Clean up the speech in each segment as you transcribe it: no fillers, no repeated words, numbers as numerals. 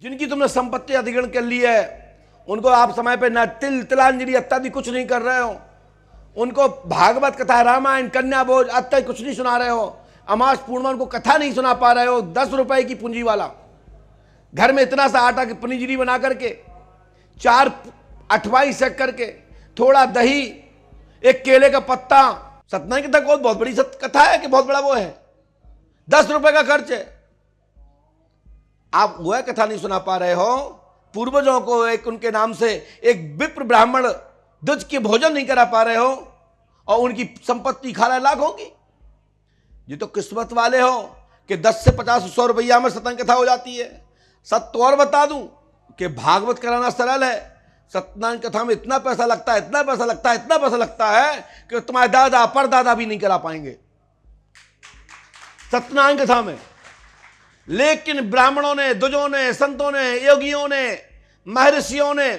जिनकी तुमने संपत्ति अधिग्रहण कर ली है, उनको आप समय पे न तिल तिलांजलि इत्यादि कुछ नहीं कर रहे हो, उनको भागवत कथा, रामायण, कन्या भोज इत्यादि कुछ नहीं सुना रहे हो, अमास पूर्णिमा उनको कथा नहीं सुना पा रहे हो, 10 रुपए की पूंजी वाला घर में इतना सा आटा की पनीजरी बना करके, 4 अठवाई सेक करके, थोड़ा दही, एक केले का पत्ता, सत्यनारायण कथा को बहुत बड़ी कथा है कि बहुत बड़ा वो है, 10 रुपए का खर्च है। आप वह कथा नहीं सुना पा रहे हो, पूर्वजों को एक उनके नाम से एक विप्र ब्राह्मण दुज के भोजन नहीं करा पा रहे हो और उनकी संपत्ति खा रहे लाखों की। ये तो किस्मत वाले हो कि 10 से 50 100 रुपया में सत्संग कथा हो जाती है। सत्य और बता दूं कि भागवत कराना सरल है, सत्यनारायण कथा में इतना पैसा लगता है, इतना पैसा लगता है, इतना पैसा लगता है कि तुम्हारे दादा परदादा भी नहीं करा पाएंगे सत्यनारायण कथा में। लेकिन ब्राह्मणों ने, दुजों ने, संतों ने, योगियों ने, महर्षियों ने,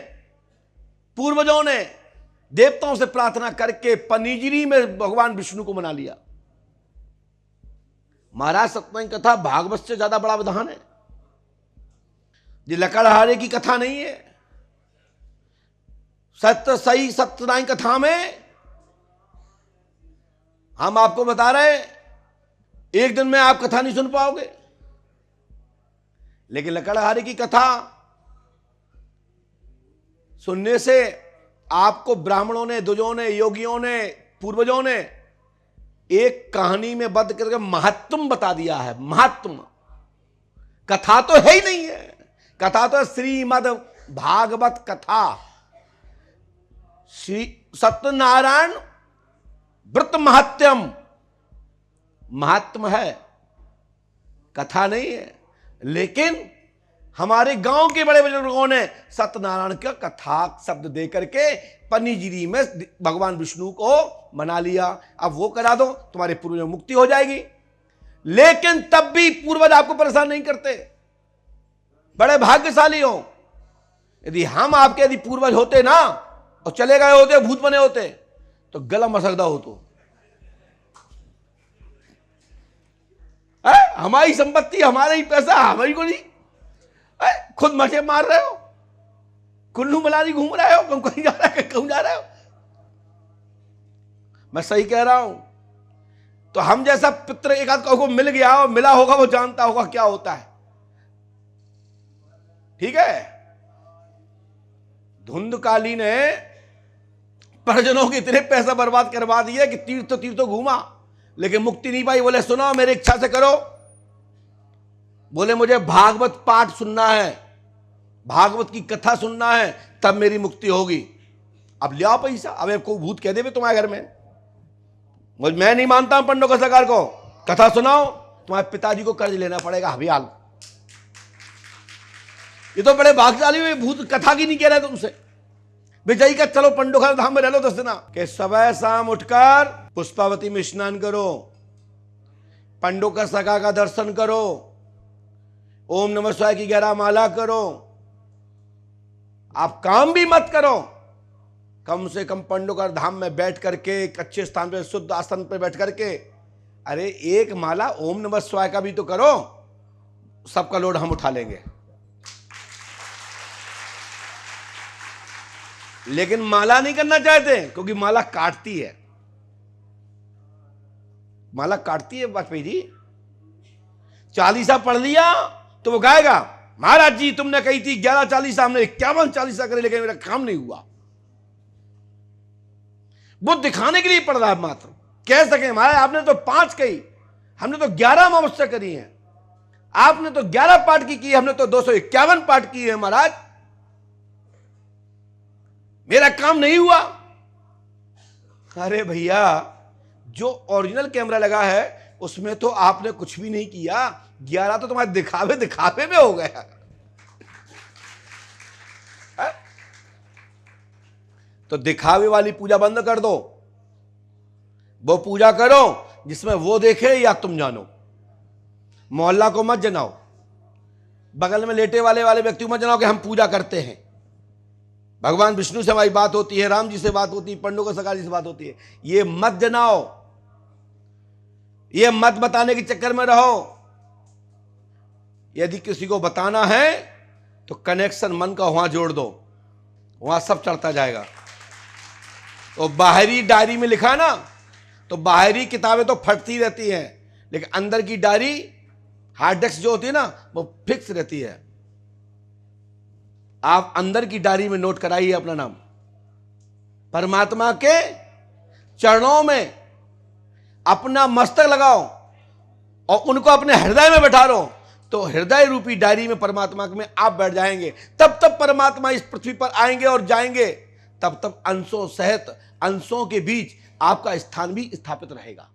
पूर्वजों ने देवताओं से प्रार्थना करके पनीजरी में भगवान विष्णु को मना लिया। महाराज सत्यनारायण कथा भागवत से ज्यादा बड़ा विधान है। ये लकड़हारे की कथा नहीं है। सही सत्यनारायण कथा में हम आपको बता रहे, एक दिन में आप कथा नहीं सुन पाओगे, लेकिन लकड़हारे की कथा सुनने से आपको ब्राह्मणों ने, दुजों ने, योगियों ने, पूर्वजों ने एक कहानी में बद्ध करके महात्म बता दिया है। महात्म कथा तो है ही नहीं है, कथा तो श्रीमद् भागवत कथा, श्री सत्यनारायण व्रत महात्म, महात्म है, कथा नहीं है। लेकिन हमारे गांव के बड़े बुजुर्गों ने सत्यनारायण का कथा शब्द दे करके पनीजरी में भगवान विष्णु को मना लिया। अब वो करा दो, तुम्हारे पूर्वजों मुक्ति हो जाएगी। लेकिन तब भी पूर्वज आपको परेशान नहीं करते, बड़े भाग्यशाली हो। यदि हम आपके यदि पूर्वज होते ना और चले गए होते, भूत बने होते, तो गला मसकदा हो। तो हमारी संपत्ति, हमारा ही पैसा, हमारी को नहीं, खुद मजे मार रहे हो, कुल्लू मनाली घूम रहे हो, तुम कहीं जा रहे हो, कहूं जा रहे हो। मैं सही कह रहा हूं। तो हम जैसा पित्र एक आध को मिल गया हो, मिला होगा, वो जानता होगा क्या होता है। ठीक है। धुंधकाली ने परिजनों के इतने पैसा बर्बाद करवा दिए कि तीर्थ घूमा, लेकिन मुक्ति नहीं पाई। बोले सुनो, मेरी इच्छा से करो। बोले मुझे भागवत पाठ सुनना है, भागवत की कथा सुनना है, तब मेरी मुक्ति होगी। अब ले आओ पैसा। अब कोई भूत कह दे तुम्हारे घर में, मैं नहीं मानता हूं पंडों का सरकार को, कथा सुनाओ, तुम्हारे पिताजी को कर्ज लेना पड़ेगा हवियाल। ये तो बड़े भाग्यशाली हुए, भूत कथा की नहीं कह रहे तुमसे। विजयी का चलो पंडोखर धाम में रह लो 10 दिन के सुबह शाम उठकर पुष्पावती में स्नान करो, पंडोकर सखा का दर्शन करो, ओम नमः शिवाय की 11 माला करो। आप काम भी मत करो, कम से कम पंडोकर धाम में बैठ करके एक अच्छे स्थान पे, शुद्ध आसन पे बैठ करके, अरे एक माला ओम नमः शिवाय का भी तो करो, सबका लोड हम उठा लेंगे। लेकिन माला नहीं करना चाहते क्योंकि माला काटती है, माला काटती है। वाजपेयी जी 40 पढ़ लिया तो वो गाएगा, महाराज जी तुमने कही थी 11 40, हमने 51 40 करे, लेकिन मेरा काम नहीं हुआ। वो दिखाने के लिए पढ़ रहा है मात्र, कह सके महाराज आपने तो 5 कही, हमने तो 11 अमावस्या करी है, आपने तो 11 पाठ की, हमने तो 251 पाठ की है महाराज, मेरा काम नहीं हुआ। अरे भैया, जो ओरिजिनल कैमरा लगा है उसमें तो आपने कुछ भी नहीं किया, 11 तो तुम्हारे दिखावे में हो गया। तो दिखावे वाली पूजा बंद कर दो, वो पूजा करो जिसमें वो देखे या तुम जानो। मोहल्ला को मत जनाओ, बगल में लेटे वाले व्यक्ति को मत जनाओ कि हम पूजा करते हैं। भगवान विष्णु से हमारी बात होती है, राम जी से बात होती है, पंडों को सकार जी से बात होती है, ये मत जनाओ, ये मत बताने के चक्कर में रहो। यदि किसी को बताना है तो कनेक्शन मन का वहां जोड़ दो, वहां सब चढ़ता जाएगा। तो बाहरी डायरी में लिखा ना, तो बाहरी किताबें तो फटती रहती हैं, लेकिन अंदर की डायरी हार्ड डिस्क जो होती है ना, वो फिक्स रहती है। आप अंदर की डायरी में नोट कराइए अपना नाम, परमात्मा के चरणों में अपना मस्तक लगाओ और उनको अपने हृदय में बैठा लो, तो हृदय रूपी डायरी में परमात्मा में आप बैठ जाएंगे। तब तब परमात्मा इस पृथ्वी पर आएंगे और जाएंगे, तब तब अंशों सहित अंशों के बीच आपका स्थान भी स्थापित रहेगा।